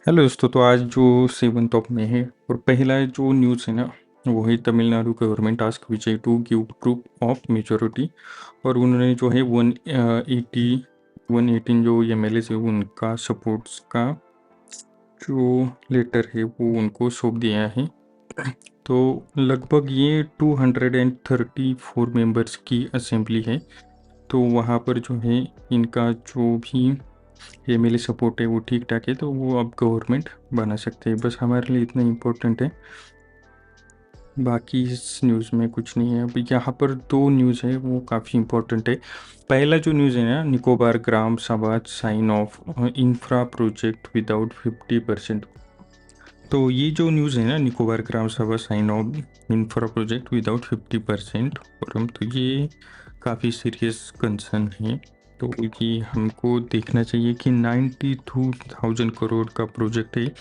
Hello दोस्तों, तो आज जो 7 में है और पहला जो न्यूज़ है ना, वो है Tamil Nadu government task Vijay to give proof of majority. और उन्होंने जो है 118 जो एम एल है उनका सपोर्ट्स का जो लेटर है वो उनको सौंप दिया है। तो लगभग ये 234 मेंबर्स की असेंबली है। तो वहाँ पर जो है इनका जो भी एमएलए सपोर्ट है वो ठीक ठाक है, तो वो अब गवर्नमेंट बना सकते हैं। बस हमारे लिए इतना इम्पोर्टेंट है, बाकी इस न्यूज़ में कुछ नहीं है। अब यहाँ पर दो न्यूज़ है वो काफ़ी इम्पोर्टेंट है। पहला जो न्यूज़ है ना, Nicobar gram sabha sign off infra project without 50%। तो ये जो न्यूज़ है ना, Nicobar gram sabha sign off infra project without 50% forum, तो ये काफ़ी सीरियस कंसर्न है। तो ये हमको देखना चाहिए कि 92,000 करोड़ का प्रोजेक्ट है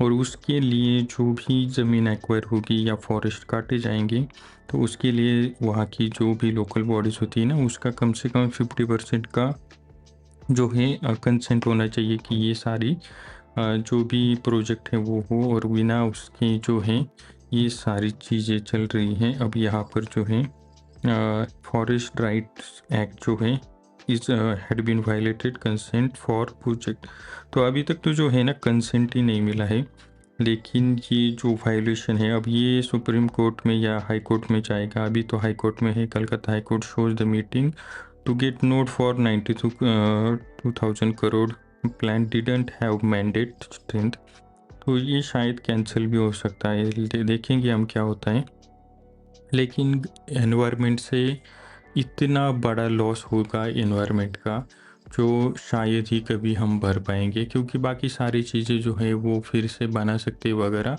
और उसके लिए जो भी ज़मीन एक्वायर होगी या फॉरेस्ट काटे जाएंगे, तो उसके लिए वहाँ की जो भी लोकल बॉडीज़ होती है ना, उसका कम से कम 50% का जो है कंसेंट होना चाहिए कि ये सारी जो भी प्रोजेक्ट है वो हो, और बिना उसके जो है ये सारी चीज़ें चल रही हैं। अब यहाँ पर जो है फॉरेस्ट राइट्स एक्ट जो है इस had been violated consent for project. तो अभी तक तो जो है ना कंसेंट ही नहीं मिला है, लेकिन ये जो वायलेशन है अब ये सुप्रीम कोर्ट में या हाई कोर्ट में जाएगा। अभी तो हाई कोर्ट में है, Calcutta high court shows the meeting to get note for 92,000 crore plan didn't have mandate strength. तो ये शायद कैंसिल भी हो सकता है, देखेंगे हम क्या होता है। लेकिन एनवायरनमेंट से इतना बड़ा लॉस होगा एनवायरनमेंट का, जो शायद ही कभी हम भर पाएंगे, क्योंकि बाकी सारी चीज़ें जो है वो फिर से बना सकते वगैरह।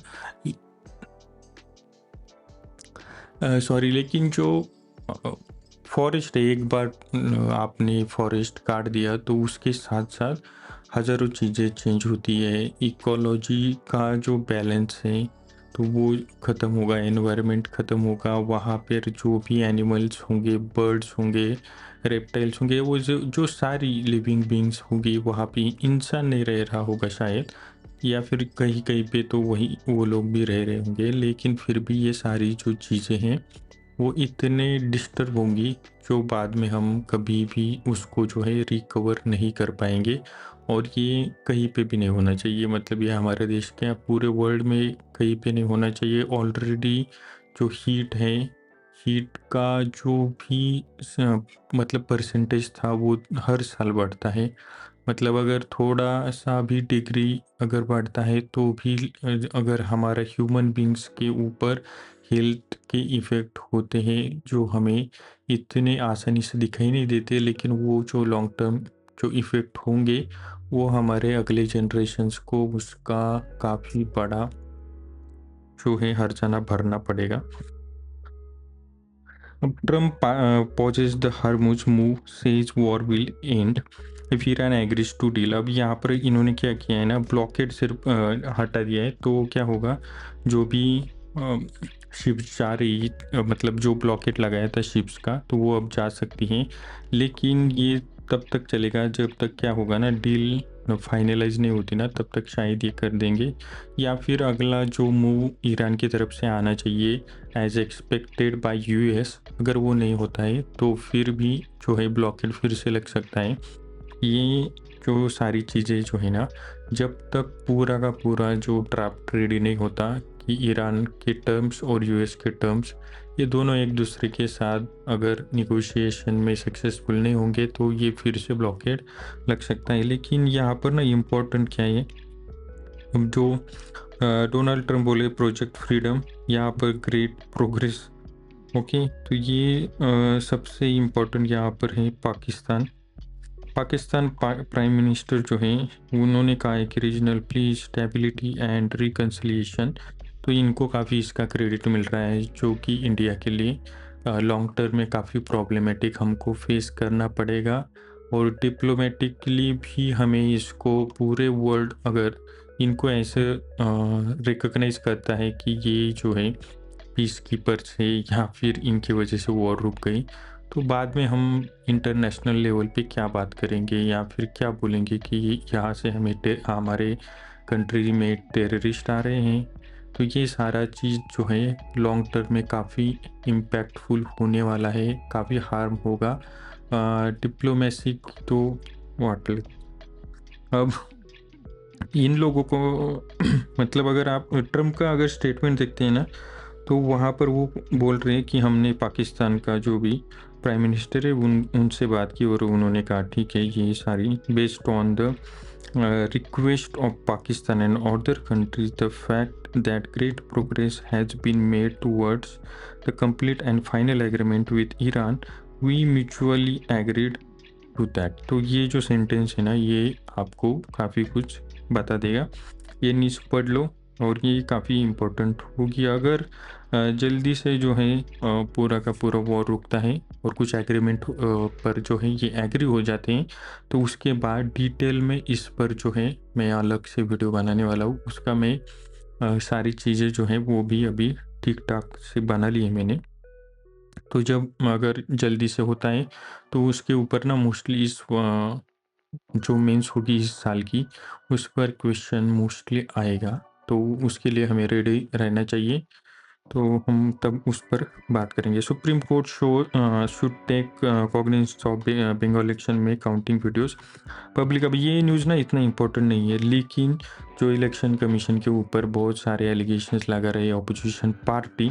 सॉरी, लेकिन जो फॉरेस्ट है, एक बार आपने फॉरेस्ट काट दिया तो उसके साथ साथ हज़ारों चीज़ें चेंज होती है। इकोलॉजी का जो बैलेंस है तो वो ख़त्म होगा, एनवायरनमेंट ख़त्म होगा। वहाँ पर जो भी एनिमल्स होंगे, बर्ड्स होंगे, रेप्टाइल्स होंगे, वो जो सारी लिविंग बींग्स होगी, वहाँ पे इंसान नहीं रह रहा होगा शायद, या फिर कहीं कहीं पे तो वही वो लोग भी रह रहे होंगे। लेकिन फिर भी ये सारी जो चीज़ें हैं वो इतने डिस्टर्ब होंगी जो बाद में हम कभी भी उसको जो है रिकवर नहीं कर पाएंगे। और ये कहीं पे भी नहीं होना चाहिए, मतलब ये हमारे देश के पूरे वर्ल्ड में कहीं पे नहीं होना चाहिए। ऑलरेडी जो हीट है, हीट का जो भी मतलब परसेंटेज था वो हर साल बढ़ता है। मतलब अगर थोड़ा सा भी डिग्री अगर बढ़ता है तो भी अगर हमारा ह्यूमन बींग्स के ऊपर हेल्थ के इफ़ेक्ट होते हैं जो हमें इतने आसानी से दिखाई नहीं देते, लेकिन वो जो लॉन्ग टर्म जो इफ़ेक्ट होंगे वो हमारे अगले जनरेशन्स को उसका काफ़ी बड़ा जो है हर्जाना भरना पड़ेगा। अब Trump pauses the Hormuz move says war will end if Iran agrees to deal. अब यहाँ पर इन्होंने क्या किया है ना, ब्लॉकेड सिर्फ हटा दिया है। तो क्या होगा, जो भी शिप्स जा रही मतलब जो ब्लॉकेट लगाया था शिप्स का, तो वो अब जा सकती हैं। लेकिन ये तब तक चलेगा जब तक क्या होगा ना, डील फाइनलाइज नहीं होती ना, तब तक शायद ये कर देंगे। या फिर अगला जो मूव ईरान की तरफ से आना चाहिए एज एक्सपेक्टेड बाय यूएस, अगर वो नहीं होता है तो फिर भी जो है ब्लॉकेट फिर से लग सकता है। ये जो सारी चीज़ें जो है ना, जब तक पूरा का पूरा जो ड्राफ्ट रेडी नहीं होता कि ईरान के टर्म्स और यूएस के टर्म्स ये दोनों एक दूसरे के साथ अगर निगोशिएशन में सक्सेसफुल नहीं होंगे, तो ये फिर से ब्लॉकेट लग सकता है। लेकिन यहाँ पर ना इम्पोर्टेंट क्या है, अब जो डोनाल्ड ट्रम्प बोले प्रोजेक्ट फ्रीडम, यहाँ पर ग्रेट प्रोग्रेस। ओके, तो ये सबसे इम्पोर्टेंट यहाँ पर है पाकिस्तान। प्राइम मिनिस्टर जो हैं उन्होंने कहा है कि regional piece, stability and reconciliation, तो इनको काफ़ी इसका क्रेडिट मिल रहा है, जो कि इंडिया के लिए लॉन्ग टर्म में काफ़ी प्रॉब्लमेटिक हमको फेस करना पड़ेगा। और डिप्लोमेटिकली भी हमें इसको पूरे वर्ल्ड अगर इनको ऐसे रिकग्नाइज करता है कि ये जो है पीस कीपर्स है या फिर इनकी वजह से वॉर रुक गई, तो बाद में हम इंटरनेशनल लेवल पे क्या बात करेंगे या फिर क्या बोलेंगे कि यहाँ से हमें हमारे कंट्री में टेररिस्ट आ रहे हैं, तो ये सारा चीज़ जो है लॉन्ग टर्म में काफ़ी इम्पैक्टफुल होने वाला है, काफ़ी हार्म होगा डिप्लोमेसी की। तो व्हाट अब इन लोगों को मतलब अगर आप ट्रम्प का अगर स्टेटमेंट देखते हैं ना, तो वहाँ पर वो बोल रहे हैं कि हमने पाकिस्तान का जो भी प्राइम मिनिस्टर है उनसे बात की और उन्होंने कहा ठीक है, ये सारी based on the request of Pakistan and other countries, the fact that great progress has been made towards the complete and final agreement with Iran, we mutually agreed to that। तो ये जो सेंटेंस है ना, ये आपको काफ़ी कुछ बता देगा। ये न्यूज़ पढ़ लो और ये काफ़ी इम्पोर्टेंट होगी। अगर जल्दी से जो है पूरा का पूरा वॉर रुकता है और कुछ एग्रीमेंट पर जो है ये एग्री हो जाते हैं, तो उसके बाद डिटेल में इस पर जो है मैं अलग से वीडियो बनाने वाला हूँ। उसका मैं सारी चीज़ें जो हैं वो भी अभी ठीक ठाक से बना ली है मैंने। तो जब अगर जल्दी से होता है तो उसके ऊपर ना मोस्टली इस जो मेंस होगी इस साल की, उस पर क्वेश्चन मोस्टली आएगा, तो उसके लिए हमें रेडी रहना चाहिए। तो हम तब उस पर बात करेंगे। Supreme court should take cognizance of Bengal election में काउंटिंग वीडियोस पब्लिक। अब ये न्यूज़ ना इतना इम्पोर्टेंट नहीं है, लेकिन जो इलेक्शन कमीशन के ऊपर बहुत सारे एलिगेशंस लगा रहे अपोजिशन पार्टी,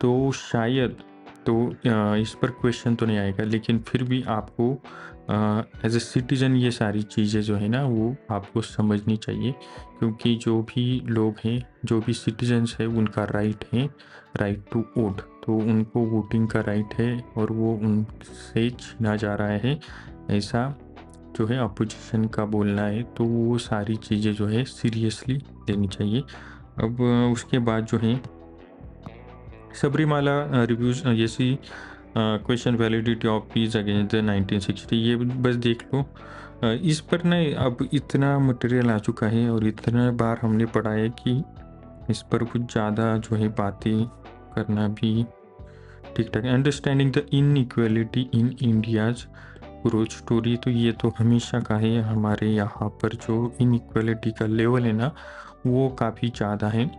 तो शायद तो इस पर क्वेश्चन तो नहीं आएगा, लेकिन फिर भी आपको एज ए सिटीज़न ये सारी चीज़ें जो है ना वो आपको समझनी चाहिए, क्योंकि जो भी लोग हैं, जो भी सिटीजन्स हैं, उनका राइट है, राइट टू वोट। तो उनको वोटिंग का राइट है और वो उनसे छीना जा रहा है, ऐसा जो है अपोजिशन का बोलना है। तो वो सारी चीज़ें जो है सीरियसली लेनी चाहिए। अब उसके बाद जो है सबरीमाला रिव्यूज़ जैसी question validity of peace against the 1960, ये बस देख लो। इस पर ना अब इतना मटेरियल आ चुका है और इतना बार हमने पढ़ा है कि इस पर कुछ ज़्यादा जो है बातें करना भी ठीक ठाक। Understanding the inequality in India's growth story, तो ये तो हमेशा का है, हमारे यहाँ पर जो इनइक्वालिटी का लेवल है ना वो काफ़ी ज़्यादा है।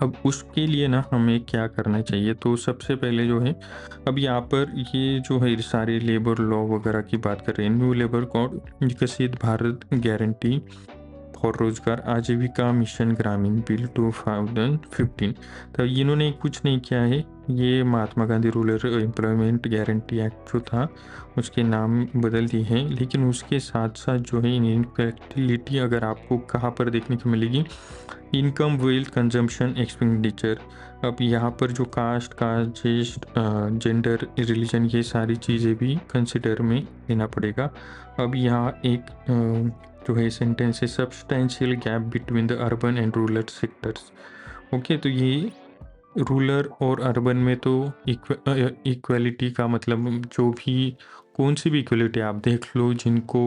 अब उसके लिए ना हमें क्या करना चाहिए, तो सबसे पहले जो है अब यहाँ पर ये जो है सारे लेबर लॉ वगैरह की बात कर रहे हैं। न्यू लेबर कोड, विकसित भारत गारंटी फॉर रोजगार आजीविका मिशन ग्रामीण बिल 2015। तो इन्होंने कुछ नहीं किया है, ये Mahatma Gandhi Rural Employment Guarantee Act जो था उसके नाम बदल दिए हैं, लेकिन उसके साथ साथ जो है इनइक्वालिटी अगर आपको कहाँ पर देखने को मिलेगी, इनकम वेल्थ कंजम्पशन एक्सपेंडिचर। अब यहाँ पर जो कास्ट जेंडर रिलीजन ये सारी चीज़ें भी कंसिडर में लेना पड़ेगा। अब यहाँ एक जो है सेंटेंस है, substantial gap between the urban and rural sectors. Okay, तो ये रूरल और अर्बन में तो इक्वलिटी का मतलब जो भी कौन सी भी इक्वलिटी आप देख लो, जिनको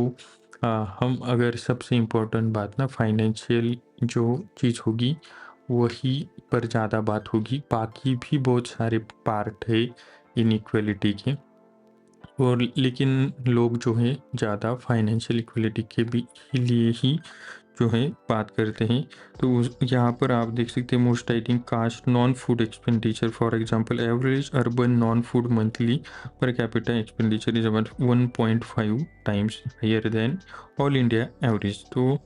हम अगर सबसे इम्पोर्टेंट बात ना फाइनेंशियल जो चीज़ होगी वही पर ज़्यादा बात होगी, बाकी भी बहुत सारे पार्ट है इनइक्वलिटी के, और लेकिन लोग जो है ज़्यादा फाइनेंशियल इक्वलिटी के भी लिए ही जो है बात करते हैं। तो यहाँ पर आप देख सकते हैं most I think cost non food expenditure, for example average urban non food monthly per capita expenditure is about 1.5 times higher than all India average. तो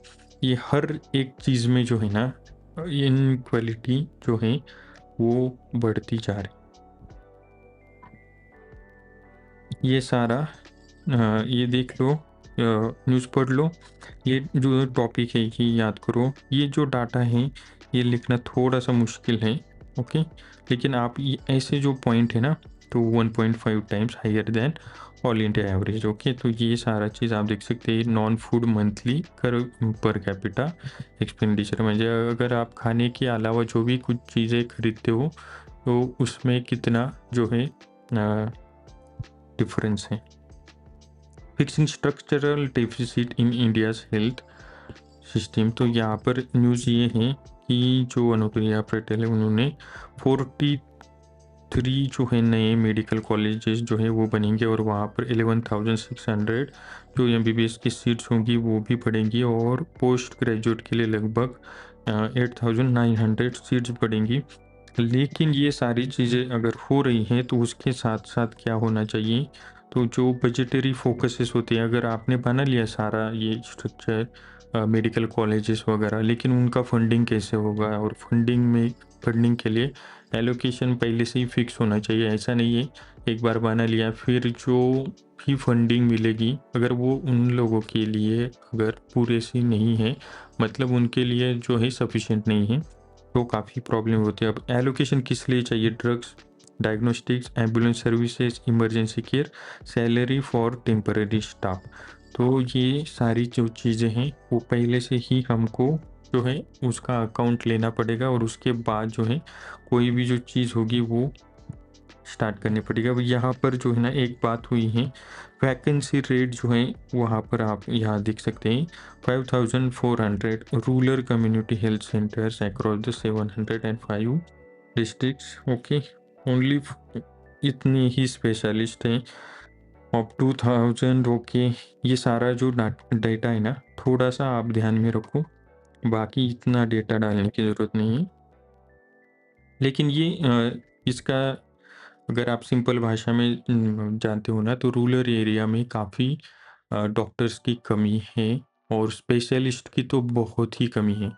ये हर एक चीज़ में जो है ना इनक्वालिटी जो है वो बढ़ती जा रही। ये सारा ये देख लो, न्यूज़ पढ़ लो, ये जो टॉपिक है ये याद करो। ये जो डाटा है ये लिखना थोड़ा सा मुश्किल है, ओके, लेकिन आप ये ऐसे जो पॉइंट है ना, तो 1.5 times higher than all India average. Okay, तो ये सारा चीज़ आप देख सकते हैं। Non food monthly per capita expenditure म्हणजे अगर आप खाने के अलावा जो भी कुछ चीज़ें खरीदते हो तो उसमें कितना जो है डिफरेंस है। Fixing structural deficit in India's health system, तो यहाँ पर न्यूज़ ये है कि जो अनुप्रिया पटेल है उन्होंने 43 3 जो है नए मेडिकल कॉलेजेस जो है वो बनेंगे और वहाँ पर 11,600 जो एमबीबीएस की सीट्स होंगी वो भी बढ़ेंगी और पोस्ट ग्रेजुएट के लिए लगभग 8,900 सीट्स बढ़ेंगी। लेकिन ये सारी चीज़ें अगर हो रही हैं तो उसके साथ-साथ क्या होना चाहिए, तो जो बजटरी फ़ोकसेस होते हैं, अगर आपने बना लिया सारा ये स्ट्रक्चर मेडिकल कॉलेजेस वगैरह, लेकिन उनका फंडिंग कैसे होगा और फंडिंग के लिए एलोकेशन पहले से ही फिक्स होना चाहिए। ऐसा नहीं है एक बार बना लिया फिर जो भी फंडिंग मिलेगी अगर वो उन लोगों के लिए अगर पूरे से नहीं है, मतलब उनके लिए जो है सफिशिएंट नहीं है, तो काफ़ी प्रॉब्लम होती है। अब एलोकेशन किस लिए चाहिए? Drugs, diagnostics, ambulance services, emergency care, salary for temporary staff. तो ये सारी जो चीज़ें हैं वो पहले से ही हमको जो है उसका अकाउंट लेना पड़ेगा और उसके बाद जो है कोई भी जो चीज़ होगी वो स्टार्ट करनी पड़ेगी। अब यहाँ पर जो है ना एक बात हुई है, वैकेंसी रेट जो है वहाँ पर आप यहाँ देख सकते हैं 5,400 rural community health centres across the 705 districts. Okay, only इतने ही स्पेशलिस्ट हैं ऑफ 2000। ओके, ये सारा जो डेटा है ना थोड़ा सा आप ध्यान में रखो, बाकी इतना डेटा डालने की ज़रूरत नहीं है। लेकिन ये इसका अगर आप सिंपल भाषा में जानते हो ना तो रूरल एरिया में काफ़ी डॉक्टर्स की कमी है और स्पेशलिस्ट की तो बहुत ही कमी है।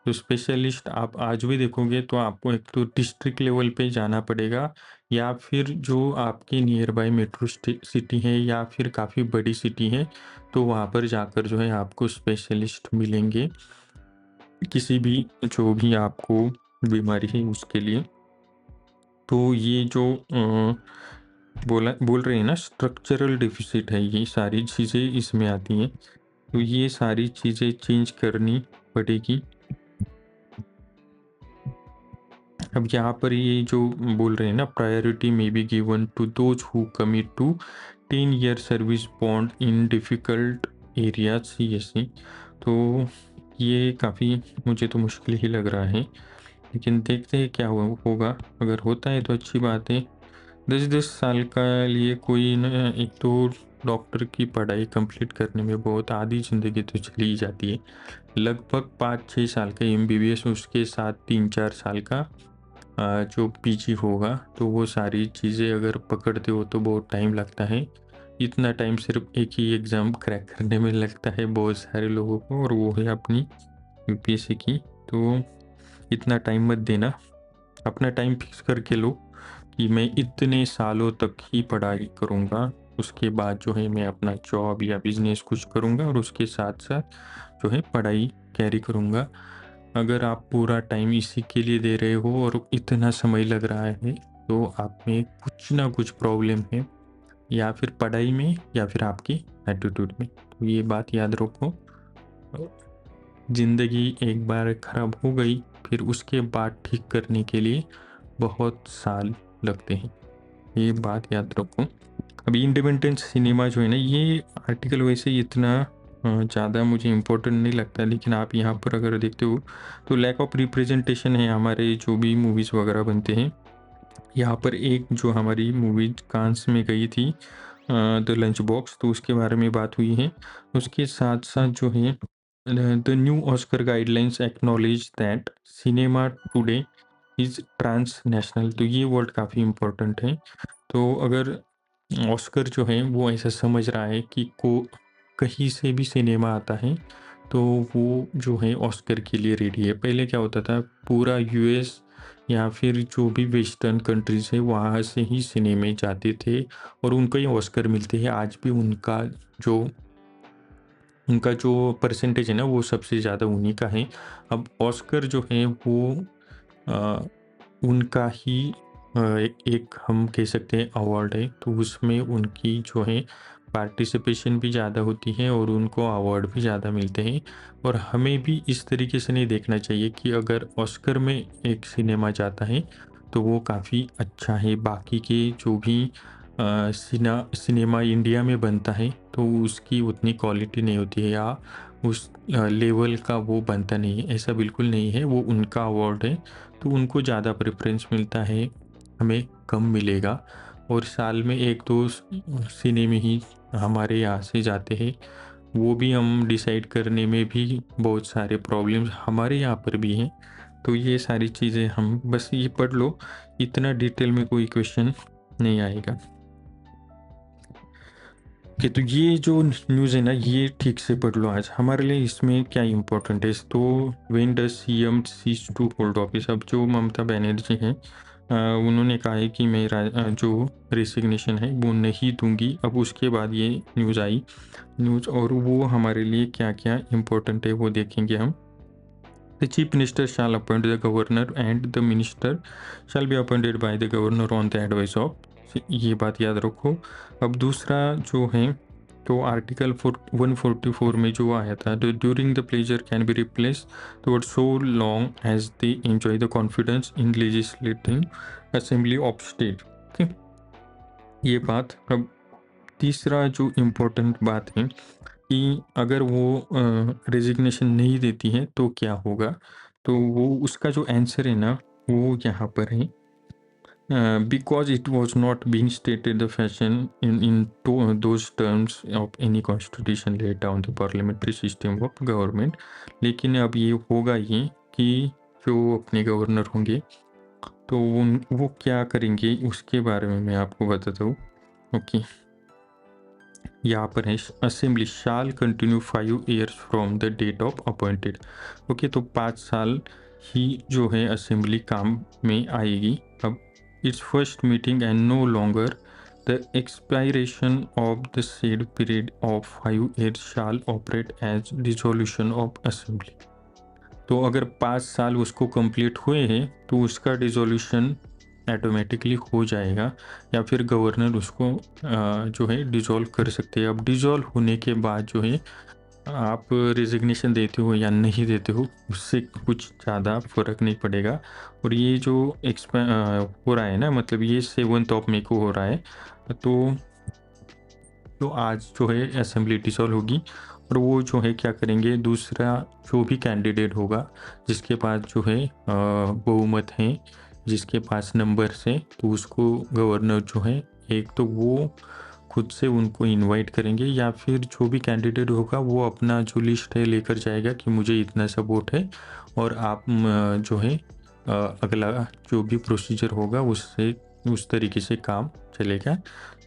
तो स्पेशलिस्ट आप आज भी देखोगे तो आपको एक तो डिस्ट्रिक्ट लेवल पे जाना पड़ेगा या फिर जो आपके नियर बाय मेट्रो सिटी है या फिर काफ़ी बड़ी सिटी है, तो वहाँ पर जाकर जो है आपको स्पेशलिस्ट मिलेंगे किसी भी जो भी आपको बीमारी है उसके लिए। तो ये जो बोल रहे हैं ना स्ट्रक्चरल डिफिसिट है, ये सारी चीज़ें इसमें आती हैं। तो ये सारी चीज़ें चेंज करनी पड़ेगी। अब यहाँ पर ये जो बोल रहे हैं ना priority may be given to those who commit to 10 year service bond in difficult area CSC. तो ये काफ़ी मुझे तो मुश्किल ही लग रहा है, लेकिन देखते हैं क्या होगा। अगर होता है तो अच्छी बात है। 10-10 साल का लिए कोई न, एक तो डॉक्टर की पढ़ाई कंप्लीट करने में बहुत आधी ज़िंदगी तो चली ही जाती है। लगभग 5-6 साल का एमबीबीएस, उसके साथ 3-4 साल का जो पीजी होगा, तो वो सारी चीज़ें अगर पकड़ते हो तो बहुत टाइम लगता है। इतना टाइम सिर्फ एक ही एग्ज़ाम क्रैक करने में लगता है बहुत सारे लोगों को, और वो है अपनी यूपीएससी की। तो इतना टाइम मत देना, अपना टाइम फिक्स करके लो कि मैं इतने सालों तक ही पढ़ाई करूँगा, उसके बाद जो है मैं अपना जॉब या बिज़नेस कुछ करूँगा और उसके साथ-साथ जो है पढ़ाई कैरी करूँगा। अगर आप पूरा टाइम इसी के लिए दे रहे हो और इतना समय लग रहा है, तो आप में कुछ ना कुछ प्रॉब्लम है, या फिर पढ़ाई में या फिर आपकी एटीट्यूड में। तो ये बात याद रखो। ज़िंदगी एक बार ख़राब हो गई, फिर उसके बाद ठीक करने के लिए बहुत साल लगते हैं, ये बात याद रखो। अभी इंडिपेंडेंस सिनेमा जो है ना, ये आर्टिकल वैसे ही इतना ज़्यादा मुझे इम्पोर्टेंट नहीं लगता, लेकिन आप यहाँ पर अगर देखते हो तो लैक ऑफ रिप्रेजेंटेशन है हमारे जो भी मूवीज़ वगैरह बनते हैं। यहाँ पर एक जो हमारी मूवी कांस में गई थी द लंच बॉक्स, तो उसके बारे में बात हुई है। उसके साथ साथ जो है the new Oscar guidelines acknowledge that cinema today is transnational. तो ये वर्ड काफ़ी इम्पोर्टेंट है। तो अगर ऑस्कर जो है वो ऐसा समझ रहा है कि को कहीं से भी सिनेमा आता है तो वो जो है ऑस्कर के लिए रेडी है। पहले क्या होता था, पूरा यूएस या फिर जो भी वेस्टर्न कंट्रीज़ है वहाँ से ही सिनेमे जाते थे और उनको ही ऑस्कर मिलते हैं। आज भी जो उनका जो परसेंटेज है ना वो सबसे ज़्यादा उन्हीं का है। अब ऑस्कर जो है वो अ, उनका ही एक हम कह सकते हैं अवार्ड है, तो उसमें उनकी जो है पार्टिसिपेशन भी ज़्यादा होती है और उनको अवार्ड भी ज़्यादा मिलते हैं। और हमें भी इस तरीके से नहीं देखना चाहिए कि अगर ऑस्कर में एक सिनेमा जाता है तो वो काफ़ी अच्छा है, बाकी के जो भी सिनेमा इंडिया में बनता है तो उसकी उतनी क्वालिटी नहीं होती है या उस लेवल का वो बनता नहीं है। ऐसा बिल्कुल नहीं है, वो उनका अवार्ड है तो उनको ज़्यादा प्रेफरेंस मिलता है। हमें कम मिलेगा और साल में 1-2 सिनेमे ही हमारे यहाँ से जाते हैं। वो भी हम डिसाइड करने में भी बहुत सारे प्रॉब्लम्स हमारे यहाँ पर भी हैं। तो ये सारी चीज़ें हम बस ये पढ़ लो, इतना डिटेल में कोई क्वेश्चन नहीं आएगा। ओके, तो ये जो न्यूज़ है ना, ये ठीक से पढ़ लो आज। हमारे लिए इसमें क्या इम्पोर्टेंट है, तो when does CM cease to hold office. अब जो ममता बनर्जी हैं, उन्होंने कहा है कि मैं जो रेसिग्नेशन है वो नहीं दूंगी। अब उसके बाद ये न्यूज़ आई और वो हमारे लिए क्या क्या इम्पोर्टेंट है वो देखेंगे हम। The chief minister shall appoint the governor and the minister shall be appointed by the governor on the advice of. ये बात याद रखो। अब दूसरा जो है, तो आर्टिकल 144 में जो आया था, the during the pleasure can be replace the word so long as they enjoy the confidence in legislative assembly of state. ये बात। अब तीसरा जो इम्पोर्टेंट बात है कि अगर वो रेजिग्नेशन नहीं देती है तो क्या होगा, तो वो उसका जो आंसर है ना वो यहाँ पर है। Because it was not being stated the fashion in those terms of any constitution laid down the parliamentary system of government। लेकिन अब ये होगा ये कि जो अपने गवर्नर होंगे तो वो क्या करेंगे उसके बारे में मैं आपको बताता हूँ। ओके, यहाँ पर है assembly shall continue 5 years from the date of appointed. Okay, तो 5 साल ही जो है असेंबली काम में आएगी। अब its first meeting and no longer the expiration of the said period of 5 years shall operate as dissolution of assembly। तो अगर 5 साल उसको कंप्लीट हुए हैं तो उसका डिसोल्यूशन ऑटोमेटिकली हो जाएगा या फिर गवर्नर उसको जो है डिसॉल्व कर सकते हैं। अब डिसॉल्व होने के बाद जो है आप रेजिग्नेशन देते हो या नहीं देते हो उससे कुछ ज़्यादा फर्क नहीं पड़ेगा। और ये जो हो रहा है ना, मतलब ये 7 मई को हो रहा है, तो आज जो है असेंबली डिसॉल्व होगी और वो जो है क्या करेंगे, दूसरा जो भी कैंडिडेट होगा जिसके पास जो है बहुमत है, जिसके पास नंबर से, तो उसको गवर्नर जो है एक तो वो खुद से उनको इनवाइट करेंगे या फिर जो भी कैंडिडेट होगा वो अपना जो लिस्ट है लेकर जाएगा कि मुझे इतना सपोर्ट है और आप जो है अगला जो भी प्रोसीजर होगा उससे उस तरीके से काम चलेगा।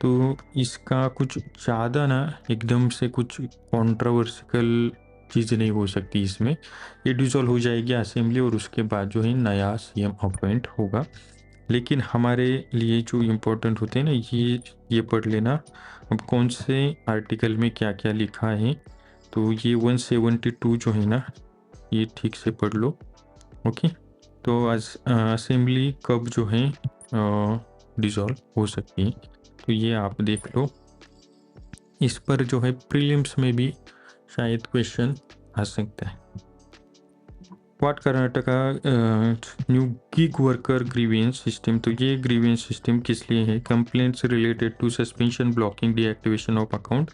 तो इसका कुछ ज़्यादा ना एकदम से कुछ कॉन्ट्रोवर्सिकल चीज़ नहीं हो सकती इसमें। ये डिसॉल्व हो जाएगी असेंबली और उसके बाद जो है नया सीएम अपॉइंट होगा। लेकिन हमारे लिए जो इम्पोर्टेंट होते हैं ना, ये पढ़ लेना। अब कौन से आर्टिकल में क्या क्या लिखा है, तो ये 172 जो है ना, ये ठीक से पढ़ लो। ओके, तो असेंबली कब जो है डिसॉल्व हो सकती है, तो ये आप देख लो। इस पर जो है प्रीलिम्स में भी शायद क्वेश्चन आ सकता है। What Karnataka new gig worker grievance system. तो ये ग्रीवेंस सिस्टम किस लिए है, complaints related to suspension, blocking, deactivation of account,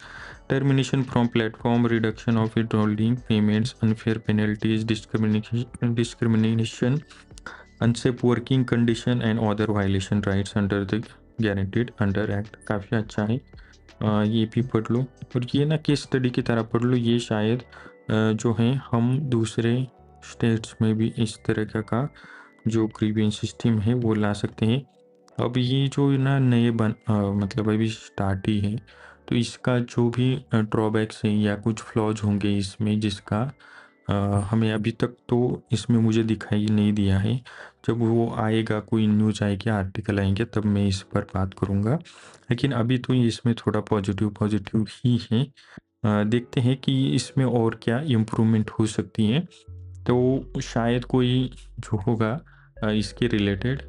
termination from platform, reduction of withdrawing payments, unfair penalties, discrimination, unsafe working condition and other violation rights under the guaranteed under act. काफ़ी अच्छा है, ये भी पढ़ लो। और ये ना केस स्टडी की तरह पढ़ लो, ये शायद जो है हम दूसरे स्टेट्स में भी इस तरह का जो ग्रीवेंस सिस्टम है वो ला सकते हैं। अब ये जो ना नए मतलब अभी स्टार्ट ही है, तो इसका जो भी ड्रॉबैक्स है या कुछ फ्लॉज होंगे इसमें, जिसका हमें अभी तक तो इसमें मुझे दिखाई नहीं दिया है। जब वो आएगा, कोई न्यूज़ आएगी, आर्टिकल आएंगे, तब मैं इस पर बात करूँगा। लेकिन अभी तो इसमें थोड़ा पॉजिटिव ही है। देखते हैं कि इसमें और क्या इम्प्रूवमेंट हो सकती है। तो शायद कोई जो होगा इसके रिलेटेड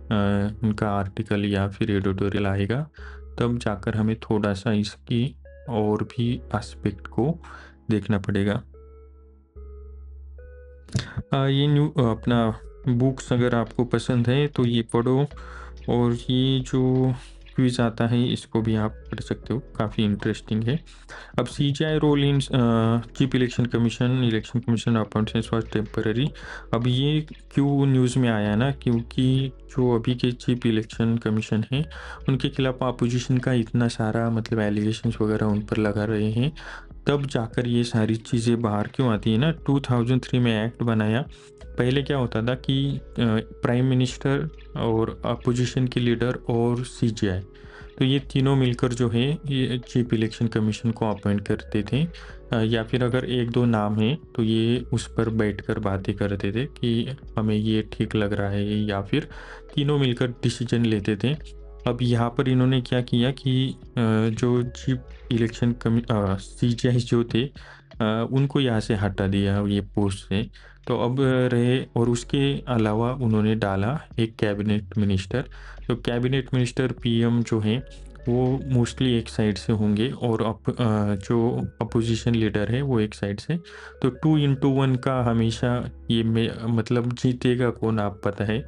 उनका आर्टिकल या फिर एडिटोरियल आएगा, तब जाकर हमें थोड़ा सा इसकी और भी एस्पेक्ट को देखना पड़ेगा। ये न्यू अपना बुक्स अगर आपको पसंद है तो ये पढ़ो। और ये जो क्विज़ आता है, इसको भी आप पढ़ सकते हो, काफ़ी इंटरेस्टिंग है। अब CGI role in chief election commission appointment was temporary. अब ये क्यों न्यूज़ में आया ना, क्योंकि जो अभी के चीफ इलेक्शन कमीशन हैं, उनके खिलाफ अपोजिशन का इतना सारा मतलब एलिगेशंस वगैरह उन पर लगा रहे हैं, तब जाकर ये सारी चीज़ें बाहर क्यों आती है ना। 2003 में एक्ट बनाया। पहले क्या होता था कि प्राइम मिनिस्टर और अपोजिशन के लीडर और सीजीआई, तो ये तीनों मिलकर जो है ये चीफ इलेक्शन कमीशन को अपॉइंट करते थे। या फिर अगर एक दो नाम है तो ये उस पर बैठकर बातें करते थे कि हमें ये ठीक लग रहा है, या फिर तीनों मिलकर डिसीजन लेते थे। अब यहाँ पर इन्होंने क्या किया कि जो चीफ इलेक्शन सीजीआई जो थे, उनको यहाँ से हटा दिया ये पोस्ट से। तो अब रहे, और उसके अलावा उन्होंने डाला एक कैबिनेट मिनिस्टर। तो कैबिनेट मिनिस्टर पीएम जो हैं वो मोस्टली एक साइड से होंगे, और जो अपोजिशन लीडर है वो एक साइड से। तो 2 into 1 का हमेशा ये मतलब जीतेगा कौन आप पता है।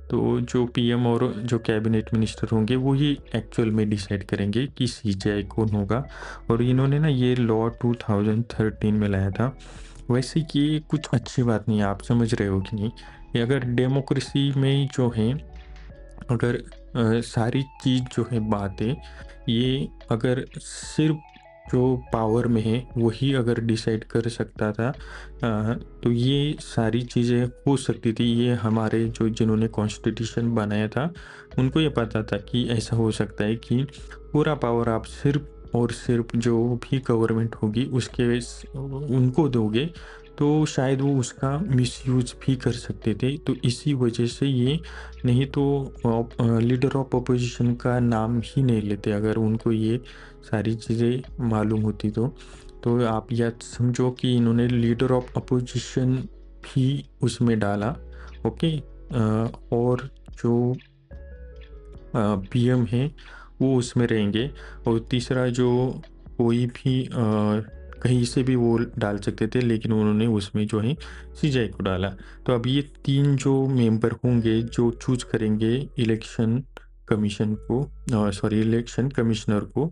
तो जो पीएम और जो कैबिनेट मिनिस्टर होंगे वो ही एक्चुअल में डिसाइड करेंगे कि सीजीआई कौन होगा। और इन्होंने ना ये लॉ 2013 में लाया था। वैसे कि कुछ अच्छी बात नहीं है, आप समझ रहे हो कि नहीं। ये अगर डेमोक्रेसी में जो है, अगर सारी चीज़ जो है बातें, ये अगर सिर्फ जो पावर में है वही अगर डिसाइड कर सकता था, तो ये सारी चीज़ें हो सकती थी। ये हमारे जो जिन्होंने कॉन्स्टिट्यूशन बनाया था उनको ये पता था कि ऐसा हो सकता है कि पूरा पावर आप सिर्फ और सिर्फ जो भी गवर्नमेंट होगी उसके उनको दोगे, तो शायद वो उसका मिसयूज भी कर सकते थे। तो इसी वजह से ये, नहीं तो लीडर ऑफ अपोजिशन का नाम ही नहीं लेते अगर उनको ये सारी चीज़ें मालूम होती तो आप यह समझो कि इन्होंने लीडर ऑफ अपोजिशन भी उसमें डाला। ओके। और जो पीएम है वो उसमें रहेंगे, और तीसरा जो कोई भी कहीं से भी वो डाल सकते थे, लेकिन उन्होंने उसमें जो है सीजीआई को डाला। तो अब ये 3 जो मेंबर होंगे जो चूज करेंगे इलेक्शन कमीशन को, सॉरी इलेक्शन कमिश्नर को।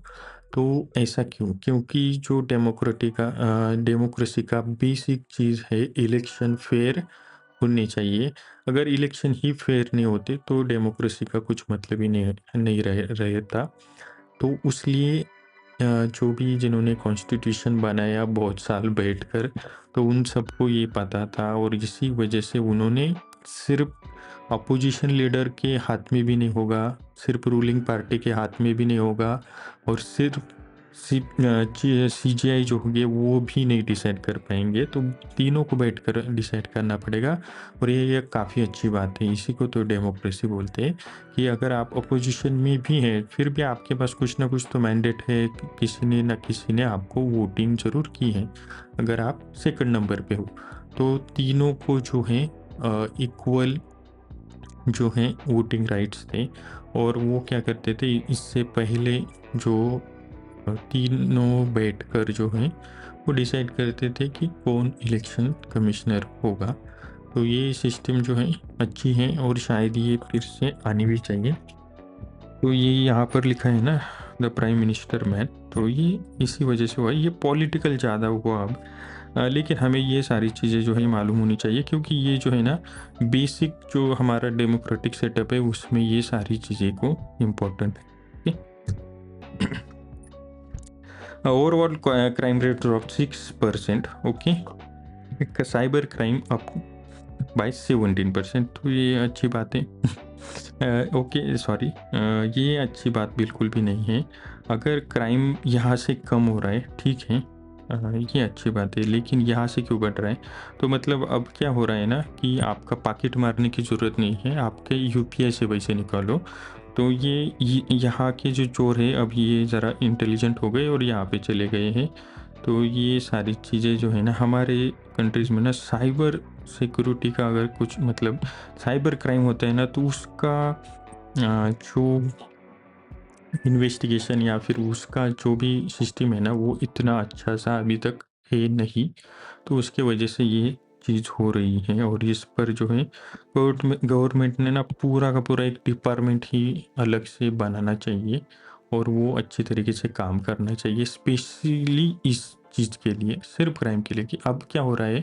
तो ऐसा क्यों? क्योंकि जो डेमोक्रेसी का बेसिक चीज़ है, इलेक्शन फेयर होने चाहिए। अगर इलेक्शन ही फेयर नहीं होते तो डेमोक्रेसी का कुछ मतलब ही नहीं रहता। तो उसलिए जो भी जिन्होंने कॉन्स्टिट्यूशन बनाया बहुत साल बैठकर, तो उन सबको ये पता था, और इसी वजह से उन्होंने सिर्फ अपोजिशन लीडर के हाथ में भी नहीं होगा, सिर्फ रूलिंग पार्टी के हाथ में भी नहीं होगा, और सिर्फ सीजीआई जो होंगे वो भी नहीं डिसाइड कर पाएंगे। तो तीनों को बैठकर डिसाइड करना पड़ेगा, और ये काफ़ी अच्छी बात है। इसी को तो डेमोक्रेसी बोलते हैं कि अगर आप अपोजिशन में भी हैं फिर भी आपके पास कुछ ना कुछ तो मैंडेट है, किसी ने ना किसी ने आपको वोटिंग ज़रूर की है अगर आप सेकंड नंबर पे हो। तो तीनों को जो है इक्वल जो है वोटिंग राइट्स थे, और वो क्या करते थे इससे पहले जो तीनों बैठकर जो है वो डिसाइड करते थे कि कौन इलेक्शन कमिश्नर होगा। तो ये सिस्टम जो है अच्छी है, और शायद ये फिर से आनी भी चाहिए। तो ये यहाँ पर लिखा है ना, द प्राइम मिनिस्टर मैन, तो ये इसी वजह से हुआ। ये पॉलिटिकल ज़्यादा हुआ अब, लेकिन हमें ये सारी चीज़ें जो है मालूम होनी चाहिए, क्योंकि ये जो है ना बेसिक जो हमारा डेमोक्रेटिक सेटअप है उसमें ये सारी चीज़ें को इम्पोर्टेंट है। Overall crime rate drop 6%। Okay. Cyber crime up by 17%, तो ये अच्छी बात है। ओके सॉरी, ये अच्छी बात बिल्कुल भी नहीं है। अगर क्राइम यहाँ से कम हो रहा है ठीक है, ये अच्छी बात है, लेकिन यहाँ से क्यों बढ़ रहा है? तो मतलब अब क्या हो रहा है ना कि आपका पॉकेट मारने की ज़रूरत नहीं है, आपके यूपीआई से पैसे निकालो। तो ये यहाँ के जो चोर है अब ये ज़रा इंटेलिजेंट हो गए और यहाँ पे चले गए हैं। तो ये सारी चीज़ें जो है ना हमारे कंट्रीज़ में ना साइबर सिक्योरिटी का अगर कुछ मतलब साइबर क्राइम होता है ना, तो उसका जो इन्वेस्टिगेशन या फिर उसका जो भी सिस्टम है ना वो इतना अच्छा सा अभी तक है नहीं। तो उसके वजह से ये चीज़ हो रही है और इस पर जो है गवर्नमेंट ने ना पूरा का पूरा एक डिपार्टमेंट ही अलग से बनाना चाहिए और वो अच्छी तरीके से काम करना चाहिए स्पेशली इस चीज़ के लिए, सिर्फ क्राइम के लिए। कि अब क्या हो रहा है,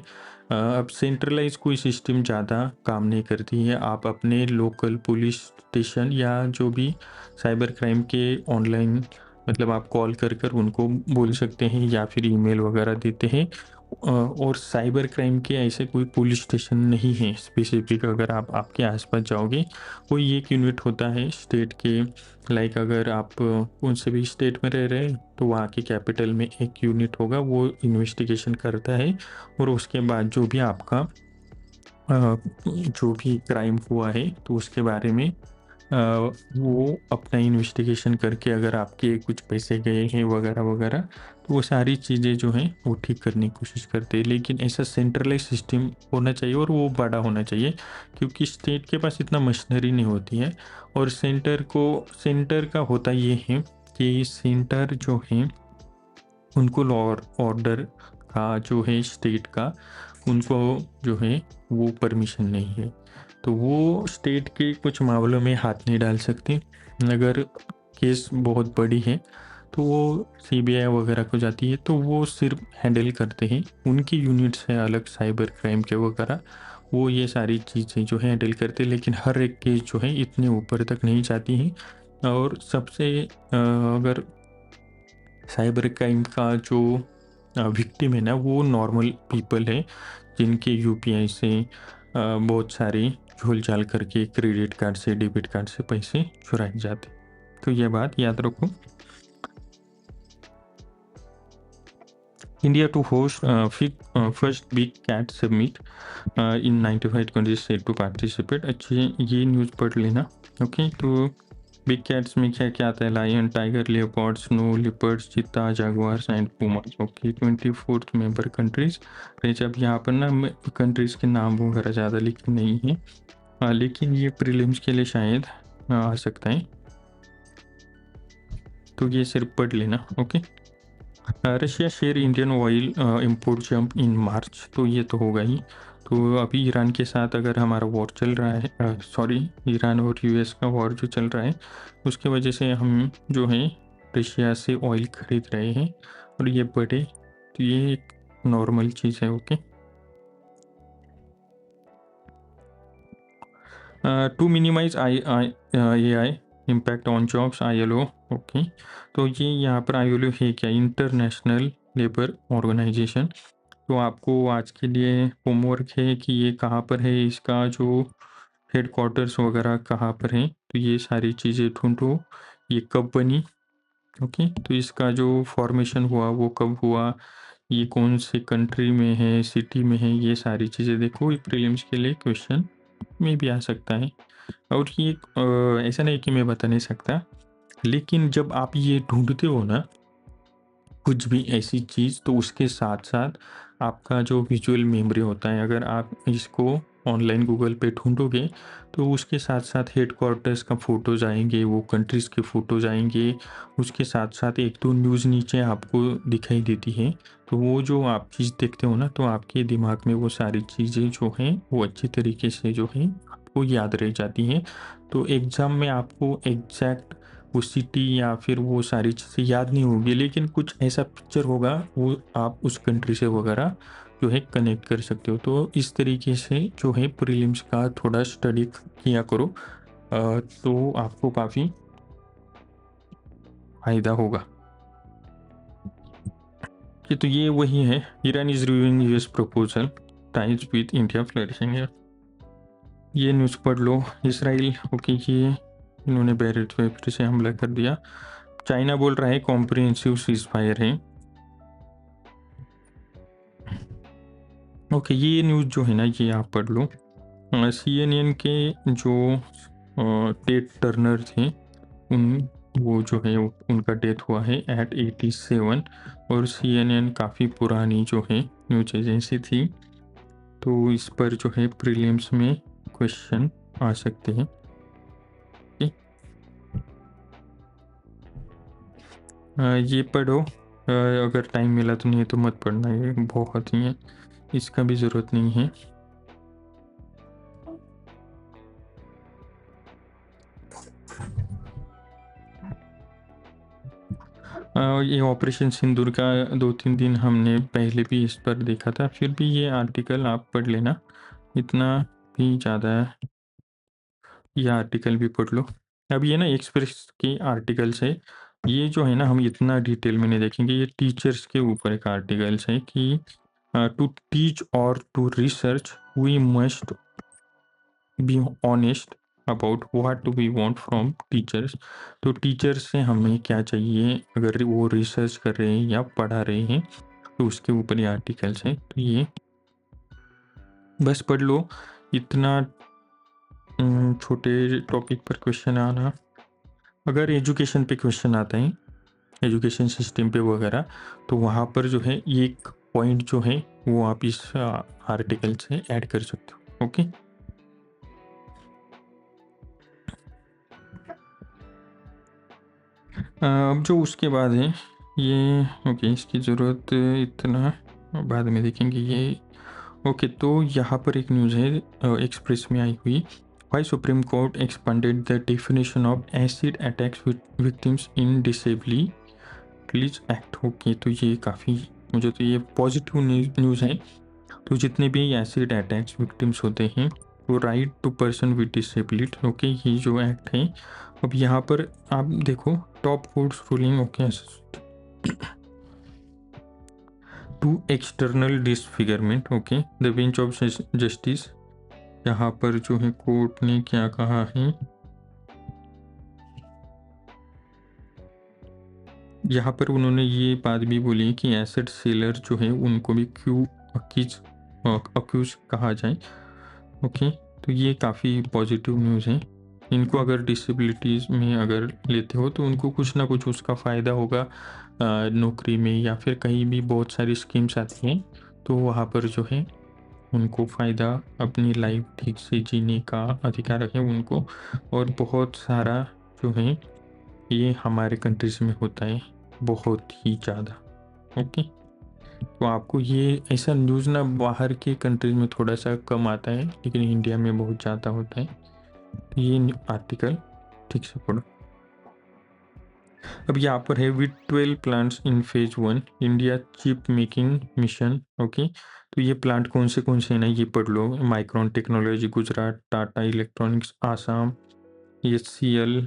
अब सेंट्रलाइज कोई सिस्टम ज़्यादा काम नहीं करती है। आप अपने लोकल पुलिस स्टेशन या जो भी साइबर क्राइम के ऑनलाइन, मतलब आप कॉल कर कर उनको बोल सकते हैं या फिर ईमेल वगैरह देते हैं। और साइबर क्राइम के ऐसे कोई पुलिस स्टेशन नहीं है स्पेसिफिक। अगर आप आपके आसपास जाओगे, कोई एक यूनिट होता है स्टेट के, लाइक अगर आप कौन से भी स्टेट में रह रहे हैं तो वहाँ के कैपिटल में एक यूनिट होगा, वो इन्वेस्टिगेशन करता है और उसके बाद जो भी आपका जो भी क्राइम हुआ है तो उसके बारे में वो अपना इन्वेस्टिगेशन करके अगर आपके कुछ पैसे गए हैं वगैरह वगैरह, तो वो सारी चीज़ें जो हैं वो ठीक करने की कोशिश करते हैं। लेकिन ऐसा सेंट्रलाइज सिस्टम होना चाहिए और वो बड़ा होना चाहिए, क्योंकि स्टेट के पास इतना मशीनरी नहीं होती है। और सेंटर का होता ये है कि सेंटर जो है उनको लॉ और ऑर्डर का जो है स्टेट का, उनको जो है वो परमिशन नहीं है, तो वो स्टेट के कुछ मामलों में हाथ नहीं डाल सकते। अगर केस बहुत बड़ी है तो वो सीबीआई वगैरह को जाती है, तो वो सिर्फ हैंडल करते हैं, उनकी यूनिट्स है अलग साइबर क्राइम के वगैरह, वो ये सारी चीज़ें जो है हैंडल करते हैं। लेकिन हर एक केस जो है इतने ऊपर तक नहीं जाती हैं। और सबसे अगर साइबर क्राइम का जो विक्टिम है ना, वो नॉर्मल पीपल है जिनके यूपीआई से बहुत सारी झोल झाल करके क्रेडिट कार्ड से डेबिट कार्ड से पैसे चुराए जाते। तो ये बात याद रखो। India to host first big cat summit in 95 countries set to participate. अच्छी ये न्यूज़ पढ़ लेना। ओके, तो बिग कैट्स में क्या क्या आता है? Lion, tiger, leopard, snow leopards, cheetah, jaguars and pumas. Okay, 24th member countries. जब यहाँ पर ना कंट्रीज के नाम वगैरह ज़्यादा लिखे नहीं है, लेकिन ये प्रीलिम्स के लिए शायद आ सकता है, तो ये सिर्फ पढ़ लेना। Okay, Russia share Indian oil import jump in March, तो ये तो होगा ही। तो अभी ईरान के साथ अगर हमारा वॉर चल रहा है, सॉरी, ईरान और यूएस का वॉर जो चल रहा है, उसके वजह से हम जो है रशिया से ऑयल खरीद रहे हैं और ये बढ़े, तो ये एक नॉर्मल चीज़ है। Okay, to minimize AI impact on jobs, ILO। Okay, तो ये यहाँ पर ILO है क्या? International labour organisation. तो आपको आज के लिए होमवर्क है कि ये कहाँ पर है, इसका जो हेडक्वार्टर्स वगैरह कहाँ पर है, तो ये सारी चीज़ें ढूंढो। ये कब बनी? ओके, तो इसका जो फॉर्मेशन हुआ वो कब हुआ, ये कौन से कंट्री में है, सिटी में है, ये सारी चीज़ें देखो। ये प्रीलिम्स के लिए क्वेश्चन में भी आ सकता है। और ये ऐसा नहीं कि मैं बता नहीं सकता, लेकिन जब आप ये ढूंढते हो ना कुछ भी ऐसी चीज़, तो उसके साथ साथ आपका जो विजुअल मेमोरी होता है, अगर आप इसको ऑनलाइन गूगल पे ढूंढोगे तो उसके साथ साथ हेडक्वार्टर्स का फ़ोटोज़ आएंगे, वो कंट्रीज़ के फ़ोटोज़ आएंगे, उसके साथ साथ एक दो न्यूज़ नीचे आपको दिखाई देती है। तो वो जो आप चीज़ देखते हो ना, तो आपके दिमाग में वो सारी चीज़ें जो हैं वो अच्छी तरीके से जो है आपको याद रह जाती हैं। तो एग्ज़ाम में आपको एग्जैक्ट वो सिटी या फिर वो सारी चीज़ें याद नहीं होगी, लेकिन कुछ ऐसा पिक्चर होगा वो आप उस कंट्री से वगैरह जो है कनेक्ट कर सकते हो। तो इस तरीके से जो है प्रीलिम्स का थोड़ा स्टडी किया करो, तो आपको काफ़ी फ़ायदा होगा। कि तो ये वही है, Iran is reviewing US proposal, ties with India flourishing. ये न्यूज़ पढ़ लो। इसराइल, ओके, ये इन्होंने बैरेट पे फिर से हमला कर दिया। चाइना बोल रहा है कॉम्प्रिहेंसिव सीज फायर है। ओके, ये न्यूज़ जो है ना ये आप पढ़ लो। CNN के जो टेड टर्नर थे, उन वो जो है उनका डेथ हुआ है एट 87। और CNN काफ़ी पुरानी जो है न्यूज एजेंसी थी, तो इस पर जो है प्रीलिम्स में क्वेश्चन आ सकते हैं। ये पढ़ो, अगर टाइम मिला तो, नहीं तो मत पढ़ना, ये बहुत ही है। इसका भी ज़रूरत नहीं है। ये ऑपरेशन सिंदूर का 2-3 दिन हमने पहले भी इस पर देखा था, फिर भी ये आर्टिकल आप पढ़ लेना, इतना भी ज़्यादा ये आर्टिकल भी पढ़ लो। अब ये ना एक्सप्रेस के आर्टिकल्स है, ये जो है ना हम इतना डिटेल में नहीं देखेंगे, ये टीचर्स के ऊपर एक आर्टिकल्स है कि टू टीच और to research we must be honest about what we want from teachers. तो टीचर्स से हमें क्या चाहिए अगर वो रिसर्च कर रहे हैं या पढ़ा रहे हैं, तो उसके ऊपर ये आर्टिकल्स हैं। तो ये बस पढ़ लो, इतना छोटे टॉपिक पर क्वेश्चन आना, अगर एजुकेशन पे क्वेश्चन आता है, एजुकेशन सिस्टम पे वगैरह, तो वहाँ पर जो है एक पॉइंट जो है वो आप इस आर्टिकल से ऐड कर सकते हो। ओके, अब जो उसके बाद है ये, ओके इसकी ज़रूरत इतना बाद में देखेंगे ये। ओके, तो यहाँ पर एक न्यूज़ है एक्सप्रेस में आई हुई, why Supreme Court expanded the definition of acid attacks victims in disabilities act. Okay, तो ये काफ़ी, मुझे तो ये पॉजिटिव न्यूज़ है। तो जितने भी एसिड अटैक्स विक्टिम्स होते हैं, वो right to person with disability, okay ये जो एक्ट है। अब यहाँ पर आप देखो, top courts ruling okay to external disfigurement, okay the bench of justice, यहाँ पर जो है कोर्ट ने क्या कहा है, यहाँ पर उन्होंने ये बात भी बोली कि एसिड सेलर जो है उनको भी क्यों अक्यूज कहा जाए। ओके, तो ये काफ़ी पॉजिटिव न्यूज़ है। इनको अगर डिसेबिलिटीज़ में अगर लेते हो तो उनको कुछ ना कुछ उसका फ़ायदा होगा, नौकरी में या फिर कहीं भी बहुत सारी स्कीम्स आती हैं, तो वहाँ पर जो है उनको फ़ायदा, अपनी लाइफ ठीक से जीने का अधिकार है उनको। और बहुत सारा जो है ये हमारे कंट्रीज में होता है, बहुत ही ज़्यादा। ओके, तो आपको ये ऐसा न्यूज़ ना बाहर के कंट्रीज में थोड़ा सा कम आता है, लेकिन इंडिया में बहुत ज़्यादा होता है। तो ये आर्टिकल ठीक से पढ़ो। अब यहाँ पर है with 12 plants in phase 1 India chip making mission. Okay, तो ये प्लांट कौन से है ना, ये पढ़ लो, Micron Technology Gujarat, Tata Electronics Assam, HCL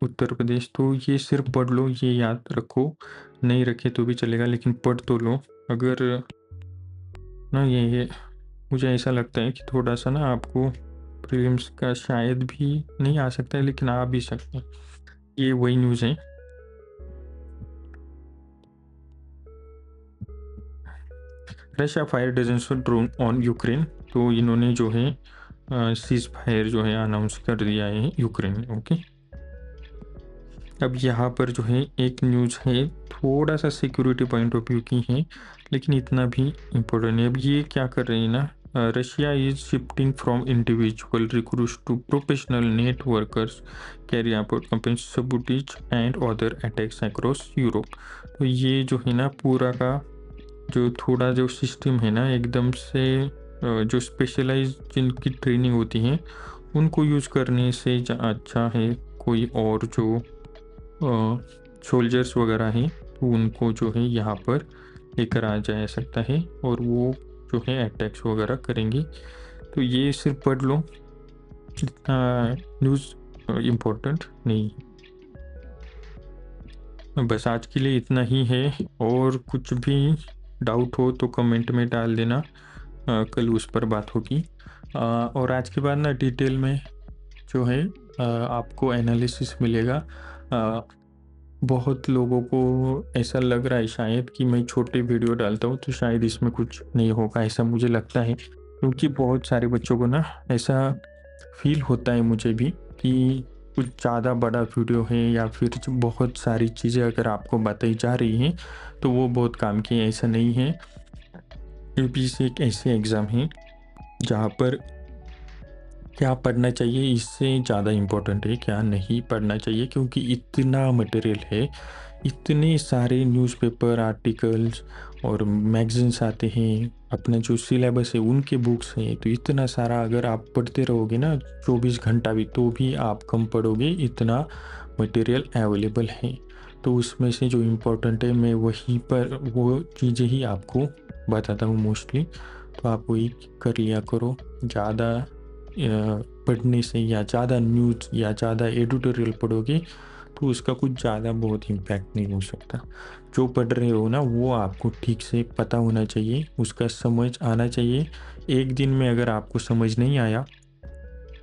Uttar Pradesh. तो ये सिर्फ पढ़ लो, ये याद रखो, नहीं रखे तो भी चलेगा, लेकिन पढ़ तो लो। अगर ना ये मुझे ऐसा लगता है कि थोड़ा सा ना आपको प्रीलिम्स का शायद भी नहीं आ सकता है, लेकिन आ भी सकता है। ये वही न्यूज़ है। Russia fire dozens drone on Ukraine, तो इन्होंने जो है सीज फायर जो है अनाउंस कर दिया है यूक्रेन में। ओके, अब यहाँ पर जो है एक न्यूज़ है, थोड़ा सा सिक्योरिटी पॉइंट ऑफ व्यू की है, लेकिन इतना भी इम्पोर्टेंट है। अब ये क्या कर रहे हैं ना, Russia is shifting from individual recruits to professional networkers carry out sabotages and other attacks across Europe. तो ये जो है ना पूरा का जो थोड़ा जो सिस्टम है ना, एकदम से जो स्पेशलाइज जिनकी ट्रेनिंग होती है उनको यूज़ करने से अच्छा है कोई और जो सोल्जर्स वगैरह हैं, तो उनको जो है यहाँ पर लेकर आ जा सकता है और वो जो है अटैक्स वगैरह करेंगे। तो ये सिर्फ पढ़ लो, इतना न्यूज़ इम्पोर्टेंट नहीं। बस आज के लिए इतना ही है, और कुछ भी डाउट हो तो कमेंट में डाल देना, कल उस पर बात होगी। और आज के बाद ना डिटेल में जो है आपको एनालिसिस मिलेगा। बहुत लोगों को ऐसा लग रहा है शायद कि मैं छोटे वीडियो डालता हूँ तो शायद इसमें कुछ नहीं होगा, ऐसा मुझे लगता है, क्योंकि बहुत सारे बच्चों को ना ऐसा फील होता है, मुझे भी, कि कुछ ज़्यादा बड़ा वीडियो है या फिर जो बहुत सारी चीज़ें अगर आपको बताई जा रही हैं तो वो बहुत काम की है। ऐसा नहीं है, UPSC एक ऐसे एग्ज़ाम है जहाँ पर क्या पढ़ना चाहिए इससे ज़्यादा इम्पोर्टेंट है क्या नहीं पढ़ना चाहिए, क्योंकि इतना मटेरियल है, इतने सारे न्यूज़पेपर आर्टिकल्स और मैगज़ीन्स आते हैं, अपना जो सिलेबस है उनके बुक्स हैं, तो इतना सारा अगर आप पढ़ते रहोगे ना 24 घंटा भी, तो भी आप कम पढ़ोगे, इतना मटेरियल अवेलेबल है। तो उसमें से जो इम्पोर्टेंट है मैं वहीं पर वो चीज़ें ही आपको बताता हूँ मोस्टली, तो आप वही कर लिया करो। ज़्यादा पढ़ने से या ज़्यादा न्यूज़ या ज़्यादा एडिटोरियल पढ़ोगे तो उसका कुछ ज़्यादा बहुत इम्पैक्ट नहीं हो सकता। जो पढ़ रहे हो ना वो आपको ठीक से पता होना चाहिए, उसका समझ आना चाहिए। एक दिन में अगर आपको समझ नहीं आया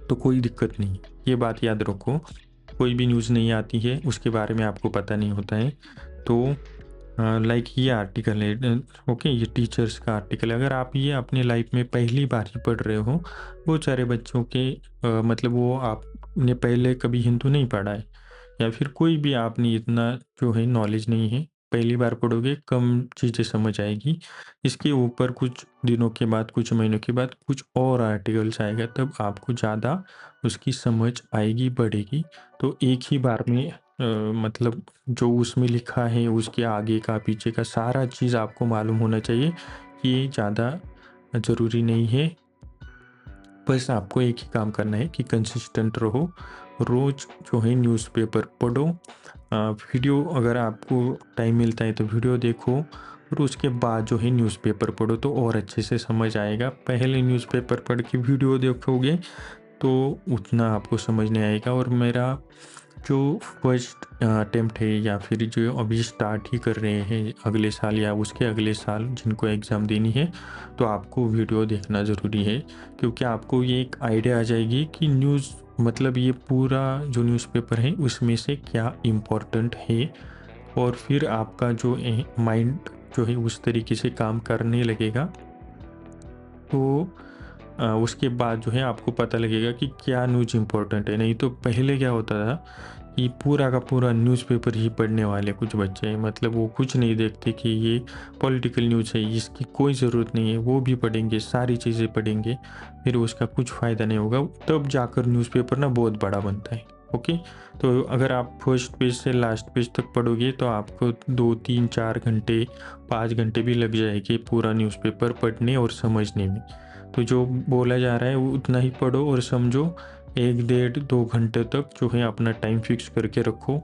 तो कोई दिक्कत नहीं, ये बात याद रखो। कोई भी न्यूज़ नहीं आती है उसके बारे में आपको पता नहीं होता है। तो लाइक ये आर्टिकल है, ओके, ये टीचर्स का आर्टिकल है, अगर आप ये अपने लाइफ में पहली बार ही पढ़ रहे हो, बहुत सारे बच्चों के मतलब वो आपने पहले कभी हिंदू नहीं पढ़ा है या फिर कोई भी आपने इतना जो है नॉलेज नहीं है, पहली बार पढ़ोगे कम चीज़ें समझ आएगी। इसके ऊपर कुछ दिनों के बाद, कुछ महीनों के बाद कुछ और आर्टिकल्स आएगा, तब आपको ज़्यादा उसकी समझ आएगी, बढ़ेगी। तो एक ही बार में मतलब जो उसमें लिखा है उसके आगे का पीछे का सारा चीज़ आपको मालूम होना चाहिए, ये ज़्यादा ज़रूरी नहीं है। बस आपको एक ही काम करना है कि कंसिस्टेंट रहो, रोज़ जो है न्यूज़पेपर पढ़ो। वीडियो अगर आपको टाइम मिलता है तो वीडियो देखो और उसके बाद जो है न्यूज़पेपर पढ़ो तो और अच्छे से समझ आएगा। पहले न्यूज़पेपर पढ़ के वीडियो देखोगे तो उतना आपको समझ नहीं आएगा। और मेरा जो फर्स्ट अटेम्प्ट है या फिर जो अभी स्टार्ट ही कर रहे हैं अगले साल या उसके अगले साल जिनको एग्ज़ाम देनी है, तो आपको वीडियो देखना ज़रूरी है, क्योंकि आपको ये एक आइडिया आ जाएगी कि न्यूज़ मतलब ये पूरा जो न्यूज़पेपर है उसमें से क्या इम्पोर्टेंट है। और फिर आपका जो माइंड जो है उस तरीके से काम करने लगेगा। तो उसके बाद जो है आपको पता लगेगा कि क्या न्यूज़ इम्पोर्टेंट है। नहीं तो पहले क्या होता था कि पूरा का पूरा न्यूज़पेपर ही पढ़ने वाले कुछ बच्चे हैं, मतलब वो कुछ नहीं देखते कि ये पॉलिटिकल न्यूज़ है, इसकी कोई ज़रूरत नहीं है, वो भी पढ़ेंगे, सारी चीज़ें पढ़ेंगे, फिर उसका कुछ फ़ायदा नहीं होगा, तब जाकर न्यूज़पेपर ना बहुत बड़ा बनता है। ओके, तो अगर आप फर्स्ट पेज से लास्ट पेज तक पढ़ोगे तो आपको 2 3 4 घंटे 5 घंटे भी लग जाएंगे पूरा न्यूज़पेपर पढ़ने और समझने में। तो जो बोला जा रहा है वो उतना ही पढ़ो और समझो। 1 1 1 2 घंटे तक जो है अपना टाइम फिक्स करके रखो।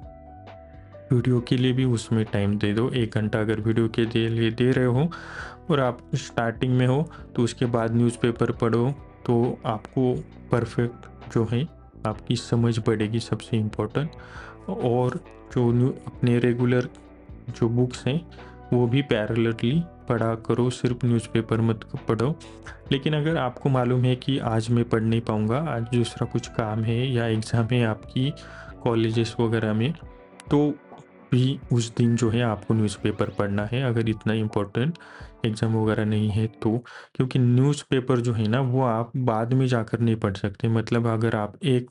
वीडियो के लिए भी उसमें टाइम दे दो, 1 घंटा अगर वीडियो के लिए दे रहे हो और आप स्टार्टिंग में हो तो उसके बाद न्यूज़पेपर पढ़ो, तो आपको परफेक्ट जो है आपकी समझ बढ़ेगी, सबसे इम्पोर्टेंट। और जो अपने रेगुलर जो बुक्स हैं वो भी पैरेलली पढ़ा करो, सिर्फ न्यूज़पेपर मत पढ़ो। लेकिन अगर आपको मालूम है कि आज मैं पढ़ नहीं पाऊँगा, आज दूसरा कुछ काम है या एग्ज़ाम है आपकी कॉलेजेस वगैरह में, तो भी उस दिन जो है आपको न्यूज़पेपर पढ़ना है, अगर इतना इम्पोर्टेंट एग्ज़ाम वगैरह नहीं है तो। क्योंकि न्यूज़पेपर जो है ना वो आप बाद में जाकर नहीं पढ़ सकते, मतलब अगर आप 1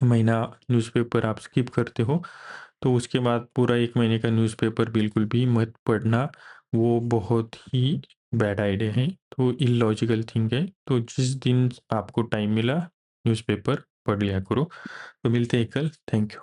महीना न्यूज़पेपर आप स्किप करते हो तो उसके बाद पूरा 1 महीने का न्यूज़पेपर बिल्कुल भी मत पढ़ना, वो बहुत ही बैड आइडिया है, तो इलॉजिकल थिंग है। तो जिस दिन आपको टाइम मिला न्यूज़पेपर पढ़ लिया करो। तो मिलते हैं कल, थैंक यू।